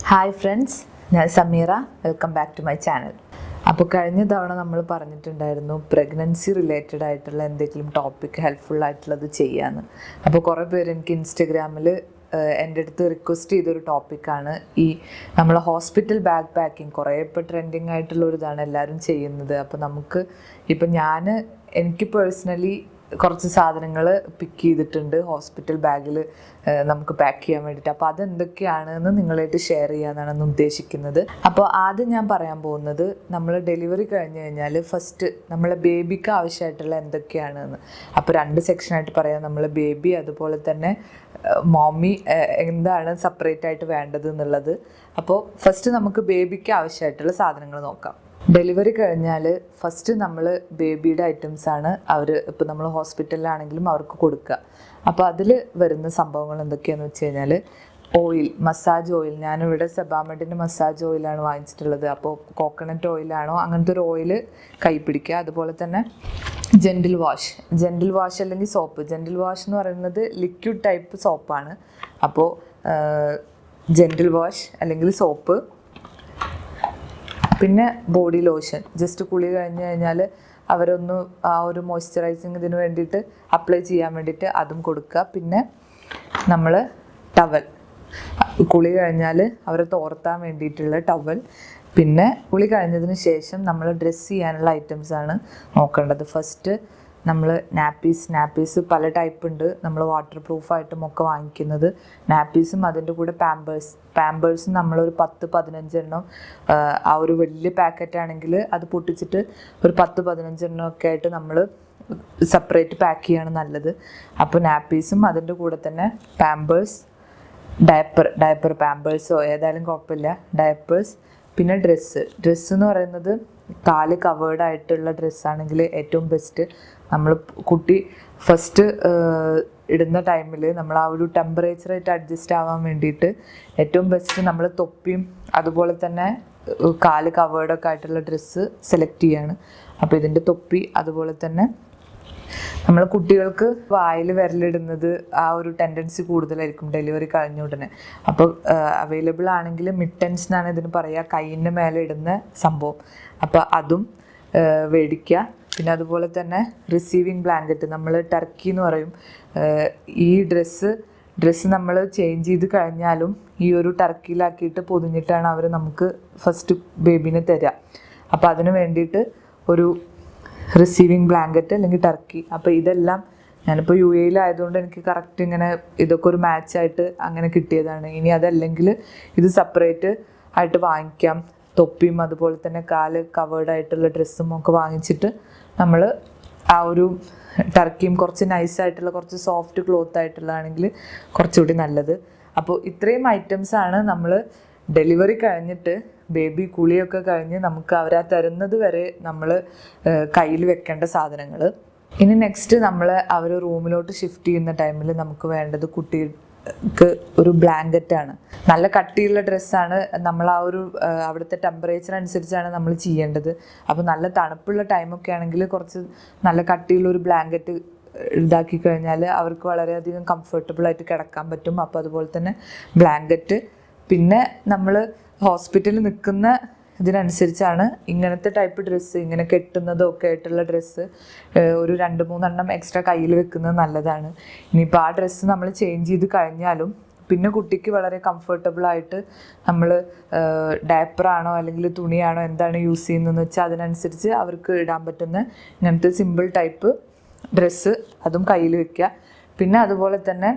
Hi friends, ഞാൻ Sameera. Welcome back to my channel. അപ്പോൾ കഴിഞ്ഞ തവണ നമ്മൾ പറഞ്ഞിട്ടുണ്ടായിരുന്നു പ്രഗ്നൻസി റിലേറ്റഡ് ആയിട്ടുള്ള എന്തെങ്കിലും ടോപ്പിക് ഹെൽപ്ഫുൾ ആയിട്ടുള്ളത് ചെയ്യാമെന്ന്. അപ്പോൾ കുറേ പേര് എനിക്ക് ഇൻസ്റ്റഗ്രാമിൽ എൻ്റെ അടുത്ത് റിക്വസ്റ്റ് ചെയ്തൊരു ടോപ്പിക്കാണ് ഈ നമ്മൾ ഹോസ്പിറ്റൽ ബാഗ് പാക്കിങ്. കുറേ ഇപ്പോൾ ട്രെൻഡിങ് ആയിട്ടുള്ളൊരിതാണ് എല്ലാവരും ചെയ്യുന്നത്. അപ്പോൾ എനിക്ക് പേഴ്സണലി കുറച്ച് സാധനങ്ങൾ പിക്ക് ചെയ്തിട്ടുണ്ട് ഹോസ്പിറ്റൽ ബാഗിൽ നമുക്ക് പാക്ക് ചെയ്യാൻ വേണ്ടിയിട്ട്. അപ്പോൾ അതെന്തൊക്കെയാണെന്ന് നിങ്ങളായിട്ട് ഷെയർ ചെയ്യാനാണ് ഉദ്ദേശിക്കുന്നത്. അപ്പോൾ ആദ്യം ഞാൻ പറയാൻ പോകുന്നത്, നമ്മൾ ഡെലിവറി കഴിഞ്ഞ് കഴിഞ്ഞാൽ ഫസ്റ്റ് നമ്മളെ ബേബിക്ക് ആവശ്യമായിട്ടുള്ള എന്തൊക്കെയാണെന്ന്. അപ്പോൾ 2 സെക്ഷനായിട്ട് പറയാം. നമ്മൾ ബേബി, അതുപോലെ തന്നെ മോമി, എന്താണ് സെപ്പറേറ്റ് ആയിട്ട് വേണ്ടത് എന്നുള്ളത്. അപ്പോൾ ഫസ്റ്റ് നമുക്ക് ബേബിക്ക് ആവശ്യമായിട്ടുള്ള സാധനങ്ങൾ നോക്കാം. ഡെലിവറി കഴിഞ്ഞാൽ ഫസ്റ്റ് നമ്മൾ ബേബിയുടെ ഐറ്റംസാണ് ഇപ്പോൾ നമ്മൾ ഹോസ്പിറ്റലിലാണെങ്കിലും അവർക്ക് കൊടുക്കുക. അപ്പോൾ അതിൽ വരുന്ന സംഭവങ്ങൾ എന്തൊക്കെയാണെന്ന് വെച്ച് കഴിഞ്ഞാൽ, ഓയിൽ, മസാജ് ഓയിൽ. ഞാനിവിടെ സെബാമെഡിൻ്റെ മസാജ് ഓയിലാണ് വാങ്ങിച്ചിട്ടുള്ളത്. അപ്പോൾ കോക്കനട്ട് ഓയിലാണോ അങ്ങനത്തെ ഒരു ഓയിൽ കൈ പിടിക്കുക. അതുപോലെ തന്നെ ജെൻറ്റിൽ വാഷ് അല്ലെങ്കിൽ സോപ്പ്. ജെൻറ്റിൽ വാഷ് എന്ന് പറയുന്നത് ലിക്വിഡ് ടൈപ്പ് സോപ്പാണ്. അപ്പോൾ ജെൻറ്റിൽ വാഷ് അല്ലെങ്കിൽ സോപ്പ്. പിന്നെ ബോഡി ലോഷൻ, ജസ്റ്റ് കുളി കഴിഞ്ഞ് കഴിഞ്ഞാൽ അവരൊന്ന് ആ ഒരു മോയ്സ്ചറൈസിങ് ഇതിന് വേണ്ടിയിട്ട് അപ്ലൈ ചെയ്യാൻ വേണ്ടിയിട്ട് അതും കൊടുക്കുക. പിന്നെ നമ്മൾ ടവൽ, കുളി കഴിഞ്ഞാൽ അവരെ തോർത്താൻ വേണ്ടിയിട്ടുള്ള ടവൽ. പിന്നെ കുളി കഴിഞ്ഞതിന് ശേഷം നമ്മൾ ഡ്രസ്സ് ചെയ്യാനുള്ള ഐറ്റംസാണ് നോക്കേണ്ടത്. ഫസ്റ്റ് നമ്മൾ നാപ്പീസ് പല ടൈപ്പ് ഉണ്ട്. നമ്മൾ വാട്ടർ പ്രൂഫായിട്ടും ഒക്കെ വാങ്ങിക്കുന്നത് നാപ്പീസും, അതിൻ്റെ കൂടെ പാമ്പേഴ്സും നമ്മളൊരു 10-15 എണ്ണം. ആ ഒരു വലിയ പാക്കറ്റ് ആണെങ്കിൽ അത് പൊട്ടിച്ചിട്ട് ഒരു 10-15 എണ്ണം ഒക്കെ ആയിട്ട് നമ്മൾ സെപ്പറേറ്റ് പാക്ക് ചെയ്യാണ് നല്ലത്. അപ്പോൾ നാപ്പീസും അതിൻ്റെ കൂടെ തന്നെ പാമ്പേഴ്സ്, ഡയപ്പർ പാമ്പേഴ്സോ ഏതായാലും കുഴപ്പമില്ല, ഡയപ്പേഴ്സ്. പിന്നെ ഡ്രസ്സ് എന്ന് പറയുന്നത് കാല് കവേർഡ് ആയിട്ടുള്ള ഡ്രസ്സാണെങ്കിൽ ഏറ്റവും ബെസ്റ്റ്. നമ്മൾ കുട്ടി ഫസ്റ്റ് ഇടുന്ന ടൈമിൽ നമ്മൾ ആ ഒരു ടെമ്പറേച്ചറായിട്ട് അഡ്ജസ്റ്റ് ആവാൻ വേണ്ടിയിട്ട് ഏറ്റവും ബെസ്റ്റ് നമ്മൾ തൊപ്പിയും അതുപോലെ തന്നെ കാല് കവേർഡൊക്കെ ആയിട്ടുള്ള ഡ്രസ്സ് സെലക്ട് ചെയ്യാണ്. അപ്പോൾ ഇതിൻ്റെ തൊപ്പി, അതുപോലെ തന്നെ നമ്മൾ കുട്ടികൾക്ക് വായിൽ വിരലിടുന്നത് ആ ഒരു ടെൻഡൻസി കൂടുതലായിരിക്കും ഡെലിവറി കഴിഞ്ഞ ഉടനെ. അപ്പോൾ അവൈലബിൾ ആണെങ്കിൽ മിറ്റൻസ് എന്നാണ് ഇതിന് പറയുക, കൈയിൻ്റെ മേലെ ഇടുന്ന സംഭവം. അപ്പോൾ അതും മേടിക്കുക. പിന്നെ അതുപോലെ തന്നെ റിസീവിങ് ബ്ലാങ്കറ്റ്, നമ്മൾ ടർക്കി എന്ന് പറയും. ഈ ഡ്രസ്സ് നമ്മൾ ചേഞ്ച് ചെയ്ത് കഴിഞ്ഞാലും ഈ ഒരു ടർക്കിയിലാക്കിയിട്ട് പൊതിഞ്ഞിട്ടാണ് അവർ നമുക്ക് ഫസ്റ്റ് ബേബീനെ തരിക. അപ്പോൾ അതിന് വേണ്ടിയിട്ട് ഒരു റിസീവിങ് ബ്ലാങ്കറ്റ് അല്ലെങ്കിൽ ടർക്കി. അപ്പോൾ ഇതെല്ലാം ഞാനിപ്പോൾ UAE-ലായതുകൊണ്ട് എനിക്ക് കറക്റ്റ് ഇങ്ങനെ ഇതൊക്കെ ഒരു മാച്ചായിട്ട് അങ്ങനെ കിട്ടിയതാണ്. ഇനി അതല്ലെങ്കിൽ ഇത് സെപ്പറേറ്റ് ആയിട്ട് വാങ്ങിക്കാം. തൊപ്പിയും അതുപോലെ തന്നെ കാല് കവേർഡ് ആയിട്ടുള്ള ഡ്രസ്സും ഒക്കെ വാങ്ങിച്ചിട്ട് നമ്മൾ ആ ഒരു ടർക്കിയും കുറച്ച് നൈസായിട്ടുള്ള കുറച്ച് സോഫ്റ്റ് ക്ലോത്ത് ആയിട്ടുള്ളതാണെങ്കിൽ കുറച്ചുകൂടി നല്ലത്. അപ്പോൾ ഇത്രയും ഐറ്റംസാണ് നമ്മൾ ഡെലിവറി കഴിഞ്ഞിട്ട് ബേബി കുളിയൊക്കെ കഴിഞ്ഞ് നമുക്ക് അവരാ തരുന്നത് വരെ നമ്മൾ കയ്യിൽ വെക്കേണ്ട സാധനങ്ങൾ. ഇനി നെക്സ്റ്റ് നമ്മൾ അവർ റൂമിലോട്ട് ഷിഫ്റ്റ് ചെയ്യുന്ന ടൈമിൽ നമുക്ക് വേണ്ടത് കുട്ടിക്ക് ഒരു ബ്ലാങ്കറ്റാണ്. നല്ല കട്ടിയുള്ള ഡ്രസ്സാണ്. നമ്മൾ ആ ഒരു അവിടുത്തെ ടെമ്പറേച്ചർ അനുസരിച്ചാണ് നമ്മൾ ചെയ്യേണ്ടത്. അപ്പോൾ നല്ല തണുപ്പുള്ള ടൈമൊക്കെ ആണെങ്കിൽ കുറച്ച് നല്ല കട്ടിയുള്ളൊരു ബ്ലാങ്കറ്റ് ഇതാക്കി കഴിഞ്ഞാൽ അവർക്ക് വളരെയധികം കംഫർട്ടബിളായിട്ട് കിടക്കാൻ പറ്റും. അപ്പോൾ അതുപോലെ തന്നെ ബ്ലാങ്കറ്റ്. പിന്നെ നമ്മൾ ഹോസ്പിറ്റലിൽ നിൽക്കുന്ന ഇതിനനുസരിച്ചാണ് ഇങ്ങനത്തെ ടൈപ്പ് ഡ്രസ്സ്, ഇങ്ങനെ കെട്ടുന്നതൊക്കെ ആയിട്ടുള്ള ഡ്രസ്സ് ഒരു 2-3 എണ്ണം എക്സ്ട്രാ കയ്യിൽ വെക്കുന്നത് നല്ലതാണ്. ഇനിയിപ്പോൾ ആ ഡ്രസ്സ് നമ്മൾ ചേഞ്ച് ചെയ്ത് കഴിഞ്ഞാലും പിന്നെ കുട്ടിക്ക് വളരെ കംഫർട്ടബിളായിട്ട് നമ്മൾ ഡയപ്പറാണോ അല്ലെങ്കിൽ തുണിയാണോ എന്താണ് യൂസ് ചെയ്യുന്നതെന്ന് വെച്ചാൽ അതിനനുസരിച്ച് അവർക്ക് ഇടാൻ പറ്റുന്ന ഇങ്ങനത്തെ സിമ്പിൾ ടൈപ്പ് ഡ്രസ്സ് അതും കയ്യിൽ വെക്കുക. പിന്നെ അതുപോലെ തന്നെ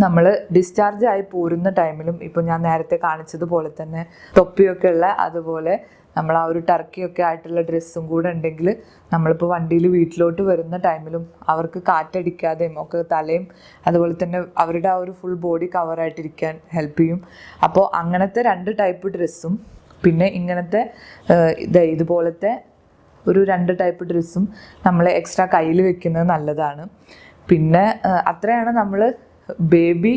നമ്മൾ ഡിസ്ചാർജ് ആയി പോരുന്ന ടൈമിലും ഇപ്പോൾ ഞാൻ നേരത്തെ കാണിച്ചതുപോലെ തന്നെ തൊപ്പിയൊക്കെ ഉള്ള, അതുപോലെ നമ്മൾ ആ ഒരു ടർക്കിയൊക്കെ ആയിട്ടുള്ള ഡ്രസ്സും കൂടെ ഉണ്ടെങ്കിൽ നമ്മളിപ്പോൾ വണ്ടിയിൽ വീട്ടിലോട്ട് വരുന്ന ടൈമിലും അവർക്ക് കാറ്റടിക്കാതെയും ഒക്കെ തലയും അതുപോലെ തന്നെ അവരുടെ ആ ഒരു ഫുൾ ബോഡി കവറായിട്ടിരിക്കാൻ ഹെൽപ്പ് ചെയ്യും. അപ്പോൾ അങ്ങനത്തെ 2 ടൈപ്പ് ഡ്രസ്സും പിന്നെ ഇങ്ങനത്തെ ഇതുപോലത്തെ ഒരു 2 ടൈപ്പ് ഡ്രസ്സും നമ്മൾ എക്സ്ട്രാ കയ്യിൽ വെക്കുന്നത് നല്ലതാണ്. പിന്നെ അത്രയാണ് നമ്മൾ ബേബി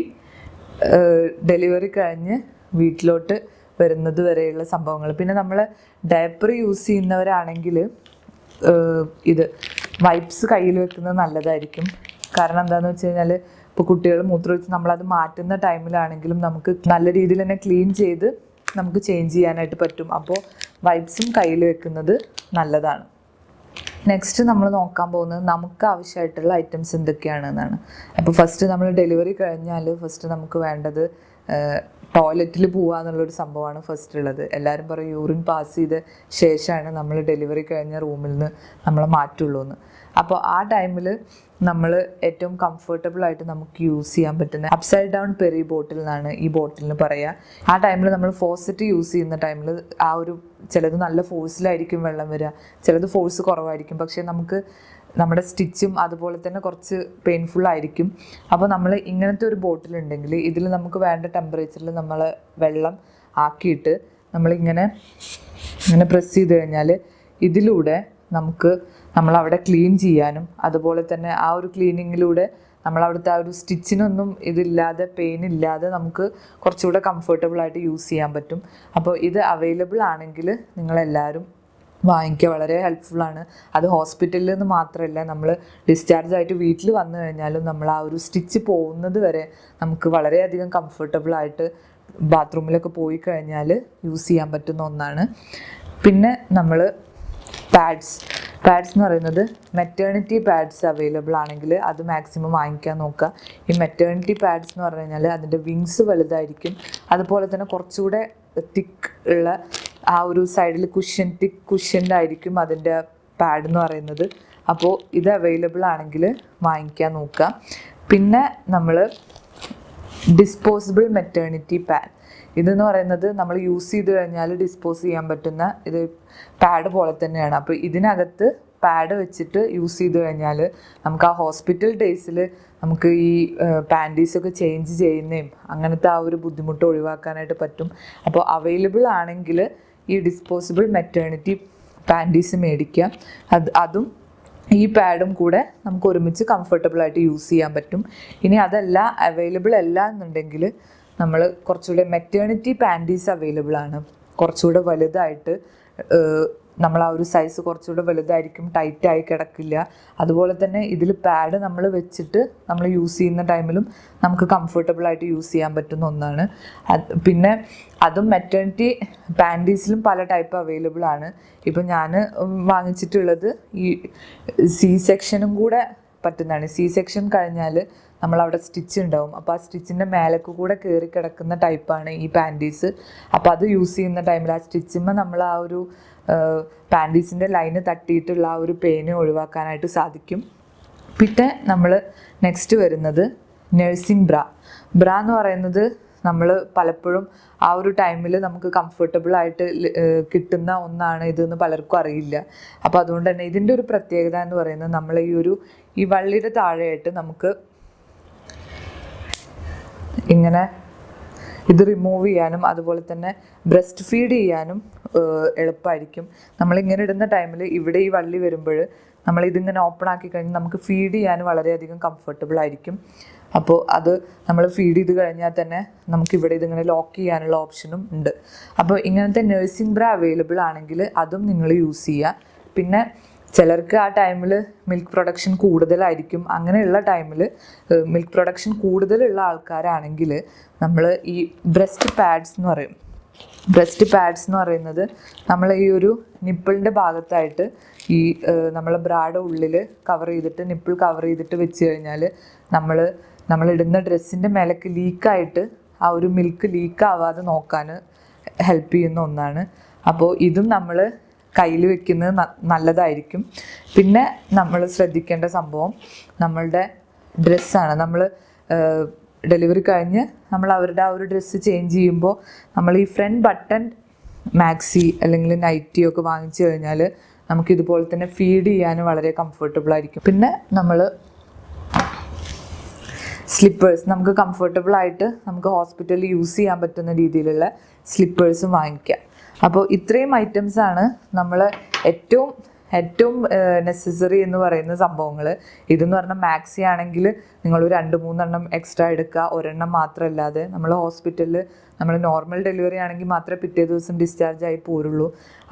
ഡെലിവറി കഴിഞ്ഞ് വീട്ടിലോട്ട് വരുന്നത് വരെയുള്ള സംഭവങ്ങൾ. പിന്നെ നമ്മൾ ഡയപ്പർ യൂസ് ചെയ്യുന്നവരാണെങ്കിൽ ഇത് വൈപ്സ് കയ്യിൽ വെക്കുന്നത് നല്ലതായിരിക്കും. കാരണം എന്താണെന്ന് വെച്ച് കഴിഞ്ഞാൽ ഇപ്പോൾ കുട്ടികൾ മൂത്രമൊഴിച്ച് നമ്മളത് മാറ്റുന്ന ടൈമിലാണെങ്കിലും നമുക്ക് നല്ല രീതിയിൽ തന്നെ ക്ലീൻ ചെയ്ത് നമുക്ക് ചേഞ്ച് ചെയ്യാനായിട്ട് പറ്റും. അപ്പോൾ വൈപ്സും കയ്യിൽ വെക്കുന്നത് നല്ലതാണ്. നെക്സ്റ്റ് നമ്മൾ നോക്കാൻ പോകുന്നത് നമുക്ക് ആവശ്യമായിട്ടുള്ള ഐറ്റംസ് എന്തൊക്കെയാണെന്നാണ്. അപ്പോൾ ഫസ്റ്റ് നമ്മൾ ഡെലിവറി കഴിഞ്ഞാൽ ഫസ്റ്റ് നമുക്ക് വേണ്ടത് ടോയ്ലറ്റിൽ പോവുക എന്നുള്ളൊരു സംഭവമാണ് ഫസ്റ്റ് ഉള്ളത്. എല്ലാവരും പറയും യൂറിൻ പാസ് ചെയ്ത ശേഷമാണ് നമ്മൾ ഡെലിവറി കഴിഞ്ഞ റൂമിൽ നിന്ന് നമ്മൾ മാറ്റുള്ളൂ എന്ന്. അപ്പോൾ ആ ടൈമിൽ നമ്മൾ ഏറ്റവും കംഫർട്ടബിൾ ആയിട്ട് നമുക്ക് യൂസ് ചെയ്യാൻ പറ്റുന്ന അപ്സൈഡ് ഡൗൺ പെരി ബോട്ടിൽ എന്നാണ് ഈ ബോട്ടിലിന് പറയുക. ആ ടൈമിൽ നമ്മൾ ഫോസറ്റ് യൂസ് ചെയ്യുന്ന ടൈമിൽ ആ ഒരു ചിലത് നല്ല ഫോഴ്സിലായിരിക്കും വെള്ളം വരിക, ചിലത് ഫോഴ്സ് കുറവായിരിക്കും. പക്ഷേ നമുക്ക് നമ്മുടെ സ്റ്റിച്ചും അതുപോലെ തന്നെ കുറച്ച് പെയിൻഫുൾ ആയിരിക്കും. അപ്പോൾ നമ്മൾ ഇങ്ങനത്തെ ഒരു ബോട്ടിലുണ്ടെങ്കിൽ ഇതിൽ നമുക്ക് വേണ്ട ടെമ്പറേച്ചറിൽ നമ്മൾ വെള്ളം ആക്കിയിട്ട് നമ്മളിങ്ങനെ പ്രസ് ചെയ്ത് കഴിഞ്ഞാൽ ഇതിലൂടെ നമുക്ക് നമ്മളവിടെ ക്ലീൻ ചെയ്യാനും അതുപോലെ തന്നെ ആ ഒരു ക്ലീനിങ്ങിലൂടെ നമ്മളവിടുത്തെ ആ ഒരു സ്റ്റിച്ചിനൊന്നും ഇതില്ലാതെ പെയിൻ ഇല്ലാതെ നമുക്ക് കുറച്ചുകൂടെ കംഫർട്ടബിളായിട്ട് യൂസ് ചെയ്യാൻ പറ്റും. അപ്പോൾ ഇത് അവൈലബിൾ ആണെങ്കിൽ നിങ്ങളെല്ലാവരും വാങ്ങിക്കുക, വളരെ ഹെൽപ്ഫുള്ളാണ്. അത് ഹോസ്പിറ്റലിൽ നിന്ന് മാത്രമല്ല, നമ്മൾ ഡിസ്ചാർജ് ആയിട്ട് വീട്ടിൽ വന്നു കഴിഞ്ഞാലും നമ്മൾ ആ ഒരു സ്റ്റിച്ച് പോകുന്നത് വരെ നമുക്ക് വളരെയധികം കംഫർട്ടബിളായിട്ട് ബാത്റൂമിലൊക്കെ പോയി കഴിഞ്ഞാൽ യൂസ് ചെയ്യാൻ പറ്റുന്ന ഒന്നാണ്. പിന്നെ നമ്മൾ പാഡ്സ് എന്ന് പറയുന്നത് മെറ്റേണിറ്റി പാഡ്സ് അവൈലബിൾ ആണെങ്കിൽ അത് മാക്സിമം വാങ്ങിക്കാൻ നോക്കുക. ഈ മെറ്റേണിറ്റി പാഡ്സ് എന്ന് പറഞ്ഞു കഴിഞ്ഞാൽ അതിൻ്റെ വിങ്സ് വലുതായിരിക്കും, അതുപോലെ തന്നെ കുറച്ചുകൂടെ തിക്ക് ഉള്ള ആ ഒരു സൈഡിൽ തിക്ക് കുഷ്യൻ്റെ ആയിരിക്കും അതിൻ്റെ പാഡ് എന്ന് പറയുന്നത്. അപ്പോൾ ഇത് അവൈലബിൾ ആണെങ്കിൽ വാങ്ങിക്കാൻ നോക്കുക. പിന്നെ നമ്മൾ ഡിസ്പോസിബിൾ മെറ്റേണിറ്റി പാഡ്, ഇതെന്ന് പറയുന്നത് നമ്മൾ യൂസ് ചെയ്ത് കഴിഞ്ഞാൽ ഡിസ്പോസ് ചെയ്യാൻ പറ്റുന്ന ഇത് പാഡ് പോലെ തന്നെയാണ്. അപ്പോൾ ഇതിനകത്ത് പാഡ് വെച്ചിട്ട് യൂസ് ചെയ്ത് കഴിഞ്ഞാൽ നമുക്ക് ആ ഹോസ്പിറ്റൽ ഡേയ്സിൽ നമുക്ക് ഈ പാൻറ്റീസൊക്കെ ചേഞ്ച് ചെയ്യുന്നതും അങ്ങനത്തെ ആ ഒരു ബുദ്ധിമുട്ട് ഒഴിവാക്കാനായിട്ട് പറ്റും. അപ്പോൾ അവൈലബിൾ ആണെങ്കിൽ ഈ ഡിസ്പോസിബിൾ മെറ്റേണിറ്റി പാൻറ്റീസ് മേടിക്കുക. അതും ഈ പാഡും കൂടെ നമുക്ക് ഒരുമിച്ച് കംഫർട്ടബിളായിട്ട് യൂസ് ചെയ്യാൻ പറ്റും. ഇനി അതല്ല അവൈലബിൾ അല്ല എന്നുണ്ടെങ്കിൽ നമ്മൾ കുറച്ചുകൂടെ മെറ്റേണിറ്റി പാൻറ്റീസ് അവൈലബിൾ ആണ്, കുറച്ചുകൂടെ വലുതായിട്ട് നമ്മൾ ആ ഒരു സൈസ് കുറച്ചുകൂടെ വലുതായിരിക്കും, ടൈറ്റായി കിടക്കില്ല. അതുപോലെ തന്നെ ഇതിൽ പാഡ് നമ്മൾ വെച്ചിട്ട് നമ്മൾ യൂസ് ചെയ്യുന്ന ടൈമിലും നമുക്ക് കംഫർട്ടബിളായിട്ട് യൂസ് ചെയ്യാൻ പറ്റുന്ന ഒന്നാണ്. പിന്നെ അതും മെറ്റേണിറ്റി പാൻറ്റീസിലും പല ടൈപ്പ് അവൈലബിൾ ആണ്. ഇപ്പം ഞാൻ വാങ്ങിച്ചിട്ടുള്ളത് ഈ സി സെക്ഷനും കൂടെ പറ്റുന്നതാണ്. സി സെക്ഷൻ കഴിഞ്ഞാൽ നമ്മളവിടെ സ്റ്റിച്ച് ഉണ്ടാവും, അപ്പോൾ ആ സ്റ്റിച്ചിൻ്റെ മേലേക്ക് കൂടെ കയറി കിടക്കുന്ന ടൈപ്പാണ് ഈ പാൻറ്റീസ്. അപ്പോൾ അത് യൂസ് ചെയ്യുന്ന ടൈമിൽ ആ സ്റ്റിച്ചുമ്പോൾ നമ്മൾ ആ ഒരു പാൻറ്റീസിൻ്റെ ലൈന് തട്ടിയിട്ടുള്ള ആ ഒരു പെയിന് ഒഴിവാക്കാനായിട്ട് സാധിക്കും. പിന്നെ നമ്മൾ നെക്സ്റ്റ് വരുന്നത് നഴ്സിംഗ് ബ്ര എന്ന് പറയുന്നത് നമ്മൾ പലപ്പോഴും ആ ഒരു ടൈമിൽ നമുക്ക് കംഫർട്ടബിളായിട്ട് കിട്ടുന്ന ഒന്നാണ് ഇതെന്ന് പലർക്കും അറിയില്ല. അപ്പോൾ അതുകൊണ്ട് തന്നെ ഇതിൻ്റെ ഒരു പ്രത്യേകത എന്ന് പറയുന്നത് നമ്മൾ ഈ വള്ളിയുടെ താഴെയായിട്ട് നമുക്ക് ഇങ്ങനെ ഇത് റിമൂവ് ചെയ്യാനും അതുപോലെ തന്നെ ബ്രസ്റ്റ് ഫീഡ് ചെയ്യാനും എളുപ്പമായിരിക്കും. നമ്മളിങ്ങനെ ഇടുന്ന ടൈമിൽ ഇവിടെ ഈ വള്ളി വരുമ്പോൾ നമ്മളിതിങ്ങനെ ഓപ്പൺ ആക്കി കഴിഞ്ഞാൽ നമുക്ക് ഫീഡ് ചെയ്യാൻ വളരെയധികം കംഫർട്ടബിൾ ആയിരിക്കും. അപ്പോൾ അത് നമ്മൾ ഫീഡ് ചെയ്ത് കഴിഞ്ഞാൽ തന്നെ നമുക്കിവിടെ ഇതിങ്ങനെ ലോക്ക് ചെയ്യാനുള്ള ഓപ്ഷനും ഉണ്ട്. അപ്പോൾ ഇങ്ങനത്തെ നഴ്സിംഗ് ബ്ര അവൈലബിൾ ആണെങ്കിൽ അതും നിങ്ങൾ യൂസ് ചെയ്യുക. പിന്നെ ചിലർക്ക് ആ ടൈമിൽ മിൽക്ക് പ്രൊഡക്ഷൻ കൂടുതലായിരിക്കും. അങ്ങനെയുള്ള ടൈമിൽ മിൽക്ക് പ്രൊഡക്ഷൻ കൂടുതലുള്ള ആൾക്കാരാണെങ്കിൽ നമ്മൾ ഈ ബ്രസ്റ്റ് പാഡ്സ് എന്ന് പറയും. ബ്രസ്റ്റ് പാഡ്സ് എന്ന് പറയുന്നത് നമ്മൾ ഈ ഒരു നിപ്പിളിൻ്റെ ഭാഗത്തായിട്ട് ഈ നമ്മൾ ബ്രായുടെ ഉള്ളിൽ കവർ ചെയ്തിട്ട് നിപ്പിൾ കവർ ചെയ്തിട്ട് വെച്ച് കഴിഞ്ഞാൽ നമ്മളിടുന്ന ഡ്രസ്സിൻ്റെ മേലേക്ക് ലീക്കായിട്ട് ആ ഒരു മിൽക്ക് ലീക്കാവാതെ നോക്കാൻ ഹെൽപ്പ് ചെയ്യുന്ന ഒന്നാണ്. അപ്പോൾ ഇതും നമ്മൾ കയ്യിൽ വെക്കുന്നത് നല്ലതായിരിക്കും. പിന്നെ നമ്മൾ ശ്രദ്ധിക്കേണ്ട സംഭവം നമ്മളുടെ ഡ്രസ്സാണ്. നമ്മൾ ഡെലിവറി കഴിഞ്ഞ് നമ്മൾ അവരുടെ ആ ഒരു ഡ്രസ്സ് ചേഞ്ച് ചെയ്യുമ്പോൾ നമ്മൾ ഈ ഫ്രണ്ട് ബട്ടൺ മാക്സി അല്ലെങ്കിൽ നൈറ്റിയൊക്കെ വാങ്ങിച്ചു കഴിഞ്ഞാൽ നമുക്കിതുപോലെ തന്നെ ഫീഡ് ചെയ്യാൻ വളരെ കംഫർട്ടബിളായിരിക്കും. പിന്നെ നമ്മൾ സ്ലിപ്പേഴ്സ് നമുക്ക് കംഫർട്ടബിളായിട്ട് നമുക്ക് ഹോസ്പിറ്റലിൽ യൂസ് ചെയ്യാൻ പറ്റുന്ന രീതിയിലുള്ള സ്ലിപ്പേഴ്സും വാങ്ങിക്കാം. അപ്പോൾ ഇത്രയും ഐറ്റംസാണ് നമ്മൾ ഏറ്റവും നെസസറി എന്ന് പറയുന്ന സംഭവങ്ങൾ. ഇതെന്ന് പറഞ്ഞാൽ മാക്സി ആണെങ്കിൽ നിങ്ങൾ 2-3 എക്സ്ട്രാ എടുക്കുക, ഒരെണ്ണം മാത്രമല്ലാതെ. നമ്മൾ ഹോസ്പിറ്റലിൽ നമ്മൾ നോർമൽ ഡെലിവറി ആണെങ്കിൽ മാത്രമേ പിറ്റേ ദിവസം ഡിസ്ചാർജ് ആയി പോരുള്ളൂ.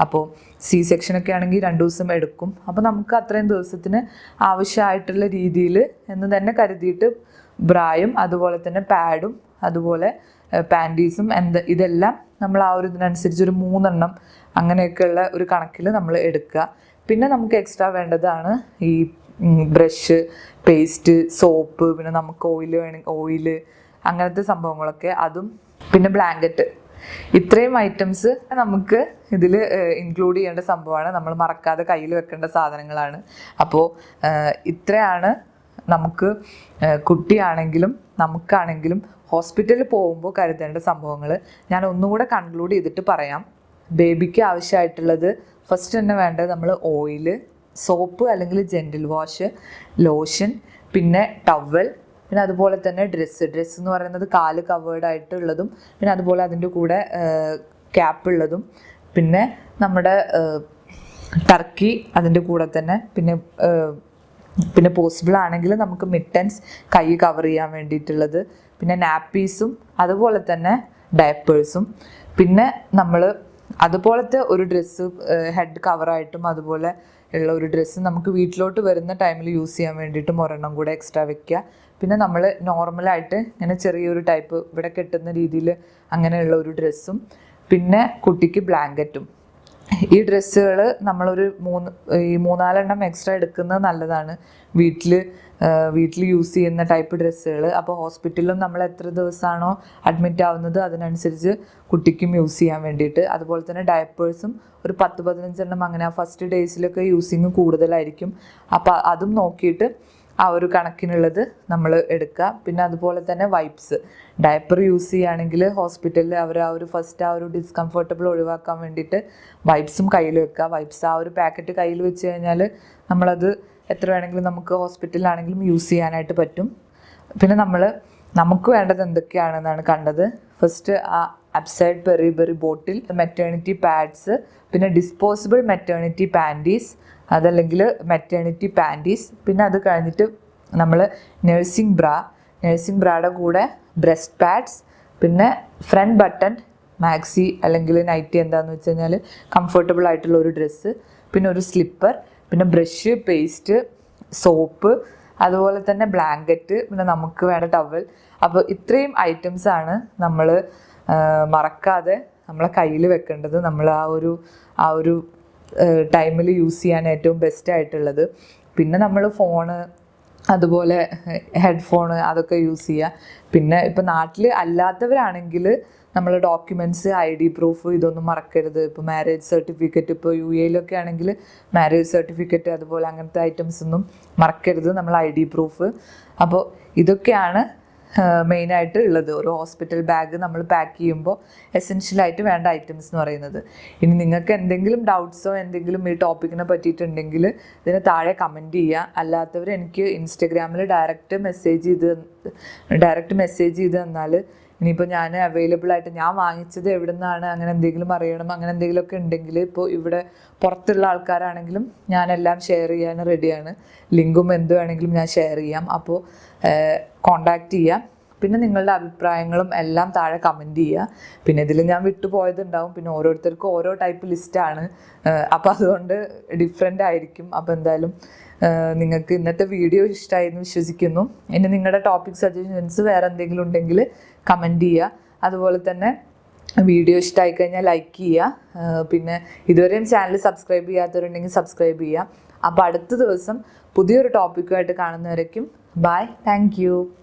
അപ്പോൾ സി സെക്ഷനൊക്കെ ആണെങ്കിൽ 2 ദിവസം എടുക്കും. അപ്പോൾ നമുക്ക് അത്രയും ദിവസത്തിന് ആവശ്യമായിട്ടുള്ള രീതിയിൽ എന്ന് തന്നെ കരുതിയിട്ട് ബ്രായും അതുപോലെ തന്നെ പാഡും അതുപോലെ പാൻറ്റീസും ഇതെല്ലാം നമ്മൾ ആ ഒരു ഇതിനനുസരിച്ച് ഒരു 3 അങ്ങനെയൊക്കെയുള്ള ഒരു കണക്കിൽ നമ്മൾ എടുക്കുക. പിന്നെ നമുക്ക് എക്സ്ട്രാ വേണ്ടതാണ് ഈ ബ്രഷ്, പേസ്റ്റ്, സോപ്പ്, പിന്നെ നമുക്ക് ഓയില് അങ്ങനത്തെ സംഭവങ്ങളൊക്കെ, അതും പിന്നെ ബ്ലാങ്കറ്റ്. ഇത്രയും ഐറ്റംസ് നമുക്ക് ഇതിൽ ഇൻക്ലൂഡ് ചെയ്യേണ്ട സംഭവമാണ്. നമ്മൾ മറക്കാതെ കയ്യിൽ വെക്കേണ്ട സാധനങ്ങളാണ്. അപ്പോൾ ഇത്രയാണ് നമുക്ക് കുട്ടിയാണെങ്കിലും നമുക്കാണെങ്കിലും ഹോസ്പിറ്റലിൽ പോകുമ്പോൾ കരുതേണ്ട സംഭവങ്ങൾ. ഞാൻ ഒന്നുകൂടെ കൺക്ലൂഡ് ചെയ്തിട്ട് പറയാം. ബേബിക്ക് ആവശ്യമായിട്ടുള്ളത് ഫസ്റ്റ് തന്നെ വേണ്ടത് നമ്മൾ ഓയില്, സോപ്പ് അല്ലെങ്കിൽ ജെൻറ്റിൽ വാഷ്, ലോഷൻ, പിന്നെ ടവൽ, പിന്നെ അതുപോലെ തന്നെ ഡ്രസ്സ് എന്ന് പറയുന്നത് കാല് കവേർഡ് ആയിട്ടുള്ളതും, പിന്നെ അതുപോലെ അതിൻ്റെ കൂടെ ക്യാപ്പ് ഉള്ളതും, പിന്നെ നമ്മുടെ ടർക്കി അതിൻ്റെ കൂടെ തന്നെ, പിന്നെ പോസിബിൾ ആണെങ്കിൽ നമുക്ക് മിറ്റൻസ് കൈ കവർ ചെയ്യാൻ വേണ്ടിയിട്ടുള്ളത്, പിന്നെ നാപ്പീസും അതുപോലെ തന്നെ ഡയപ്പേഴ്സും, പിന്നെ നമ്മൾ അതുപോലത്തെ ഒരു ഡ്രസ്സ് ഹെഡ് കവറായിട്ടും അതുപോലെ ഉള്ള ഒരു ഡ്രസ്സ് നമുക്ക് വീട്ടിലോട്ട് വരുന്ന ടൈമിൽ യൂസ് ചെയ്യാൻ വേണ്ടിയിട്ടും ഒരെണ്ണം കൂടെ എക്സ്ട്രാ വെക്കുക. പിന്നെ നമ്മൾ നോർമലായിട്ട് ഇങ്ങനെ ചെറിയൊരു ടൈപ്പ് ഇവിടെ കെട്ടുന്ന രീതിയിൽ അങ്ങനെയുള്ള ഒരു ഡ്രസ്സും, പിന്നെ കുട്ടിക്ക് ബ്ലാങ്കറ്റും. ഈ ഡ്രസ്സുകൾ നമ്മളൊരു 3-4 എക്സ്ട്രാ എടുക്കുന്നത് നല്ലതാണ്, വീട്ടിൽ യൂസ് ചെയ്യുന്ന ടൈപ്പ് ഡ്രസ്സുകൾ. അപ്പോൾ ഹോസ്പിറ്റലിലും നമ്മൾ എത്ര ദിവസമാണോ അഡ്മിറ്റ് ആവുന്നത് അതിനനുസരിച്ച് കുട്ടിക്കും യൂസ് ചെയ്യാൻ വേണ്ടിയിട്ട്. അതുപോലെ തന്നെ ഡയപ്പേഴ്സും ഒരു 10-15 അങ്ങനെ ആ ഫസ്റ്റ് ഡേയ്സിലൊക്കെ യൂസിങ് കൂടുതലായിരിക്കും. അപ്പോൾ അതും നോക്കിയിട്ട് ആ ഒരു കണക്കിനുള്ളത് നമ്മൾ എടുക്കുക. പിന്നെ അതുപോലെ തന്നെ വൈപ്സ്, ഡയപ്പർ യൂസ് ചെയ്യുകയാണെങ്കിൽ ഹോസ്പിറ്റലിൽ അവർ ആ ഒരു ഡിസ്കംഫർട്ടബിൾ ഒഴിവാക്കാൻ വേണ്ടിയിട്ട് വൈപ്സും കയ്യിൽ വെക്കുക. വൈപ്സ് ആ ഒരു പാക്കറ്റ് കയ്യിൽ വെച്ച് കഴിഞ്ഞാൽ നമ്മളത് എത്ര വേണമെങ്കിലും നമുക്ക് ഹോസ്പിറ്റലിലാണെങ്കിലും യൂസ് ചെയ്യാനായിട്ട് പറ്റും. പിന്നെ നമുക്ക് വേണ്ടത് എന്തൊക്കെയാണെന്നാണ് കണ്ടത്. ഫസ്റ്റ് ആ അപ്സൈഡ് പെറി ബോട്ടിൽ, മെറ്റേണിറ്റി പാഡ്സ്, പിന്നെ ഡിസ്പോസിബിൾ മെറ്റേണിറ്റി പാൻറ്റീസ്, അതല്ലെങ്കിൽ മെറ്റേണിറ്റി പാൻറ്റീസ്. പിന്നെ അത് കഴിഞ്ഞിട്ട് നമ്മൾ നഴ്സിംഗ് ബ്രായുടെ കൂടെ ബ്രസ്റ്റ് പാഡ്സ്, പിന്നെ ഫ്രണ്ട് ബട്ടൺ മാക്സി അല്ലെങ്കിൽ നൈറ്റി എന്താണെന്ന് വെച്ച് കഴിഞ്ഞാൽ കംഫർട്ടബിൾ ആയിട്ടുള്ള ഒരു ഡ്രസ്സ്, പിന്നെ ഒരു സ്ലിപ്പർ, പിന്നെ ബ്രഷ്, പേസ്റ്റ്, സോപ്പ്, അതുപോലെ തന്നെ ബ്ലാങ്കറ്റ്, പിന്നെ നമുക്ക് വേണ്ട ടവൽ. അപ്പോൾ ഇത്രയും ഐറ്റംസാണ് നമ്മൾ മറക്കാതെ നമ്മളെ കയ്യിൽ വെക്കേണ്ടത്, നമ്മൾ ആ ഒരു ടൈമിൽ യൂസ് ചെയ്യാൻ ഏറ്റവും ബെസ്റ്റ് ആയിട്ടുള്ളത്. പിന്നെ നമ്മൾ ഫോണ്, അതുപോലെ ഹെഡ്ഫോണ് അതൊക്കെ യൂസ് ചെയ്യുക. പിന്നെ ഇപ്പോൾ നാട്ടിൽ അല്ലാത്തവരാണെങ്കിൽ നമ്മൾ ഡോക്യുമെൻറ്റ്സ്, ID പ്രൂഫ് ഇതൊന്നും മറക്കരുത്. ഇപ്പോൾ മാരേജ് സർട്ടിഫിക്കറ്റ്, ഇപ്പോൾ UAE ആണെങ്കിൽ മാരേജ് സർട്ടിഫിക്കറ്റ് അതുപോലെ അങ്ങനത്തെ ഐറ്റംസ് ഒന്നും മറക്കരുത്, നമ്മൾ ID പ്രൂഫ്. അപ്പോൾ ഇതൊക്കെയാണ് മെയിനായിട്ട് ഉള്ളത്. ഒരു ഹോസ്പിറ്റൽ ബാഗ് നമ്മൾ പാക്ക് ചെയ്യുമ്പോൾ എസെൻഷ്യലായിട്ട് വേണ്ട ഐറ്റംസ് എന്ന് പറയുന്നത്. ഇനി നിങ്ങൾക്ക് എന്തെങ്കിലും ഡൗട്ട്സോ എന്തെങ്കിലും ഈ ടോപ്പിക്കിനെ പറ്റിയിട്ടുണ്ടെങ്കിൽ ഇതിന് താഴെ കമൻറ്റ് ചെയ്യുക. അല്ലാത്തവർ എനിക്ക് ഇൻസ്റ്റഗ്രാമിൽ ഡയറക്റ്റ് മെസ്സേജ് ചെയ്ത് തന്നാൽ ഇനിയിപ്പോൾ ഞാൻ അവൈലബിൾ ആയിട്ട്, ഞാൻ വാങ്ങിച്ചത് എവിടെ നിന്നാണ് അങ്ങനെ എന്തെങ്കിലും അറിയണം, അങ്ങനെ എന്തെങ്കിലുമൊക്കെ ഉണ്ടെങ്കിൽ ഇപ്പോൾ ഇവിടെ പുറത്തുള്ള ആൾക്കാരാണെങ്കിലും ഞാനെല്ലാം ഷെയർ ചെയ്യാൻ റെഡിയാണ്. ലിങ്കും എന്ത് വേണമെങ്കിലും ഞാൻ ഷെയർ ചെയ്യാം. അപ്പോൾ കോണ്ടാക്ട് ചെയ്യുക. പിന്നെ നിങ്ങളുടെ അഭിപ്രായങ്ങളും എല്ലാം താഴെ കമൻറ്റ് ചെയ്യുക. പിന്നെ ഇതിൽ ഞാൻ വിട്ടുപോയതുണ്ടാവും, പിന്നെ ഓരോരുത്തർക്കും ഓരോ ടൈപ്പ് ലിസ്റ്റാണ്, അപ്പോൾ അതുകൊണ്ട് ഡിഫറെൻ്റ് ആയിരിക്കും. അപ്പോൾ എന്തായാലും നിങ്ങൾക്ക് ഇന്നത്തെ വീഡിയോ ഇഷ്ടമായി എന്ന് വിശ്വസിക്കുന്നു. ഇനി നിങ്ങളുടെ ടോപ്പിക് സജഷൻസ് വേറെ എന്തെങ്കിലും ഉണ്ടെങ്കിൽ കമൻറ്റ് ചെയ്യുക. അതുപോലെ തന്നെ വീഡിയോ ഇഷ്ടമായി കഴിഞ്ഞാൽ ലൈക്ക് ചെയ്യുക. പിന്നെ ഇതുവരെയും ചാനൽ സബ്സ്ക്രൈബ് ചെയ്യാത്തവരുണ്ടെങ്കിൽ സബ്സ്ക്രൈബ് ചെയ്യുക. അപ്പോൾ അടുത്ത ദിവസം പുതിയൊരു ടോപ്പിക്കുമായിട്ട് കാണുന്നവരേക്കും ബൈ, താങ്ക് യു.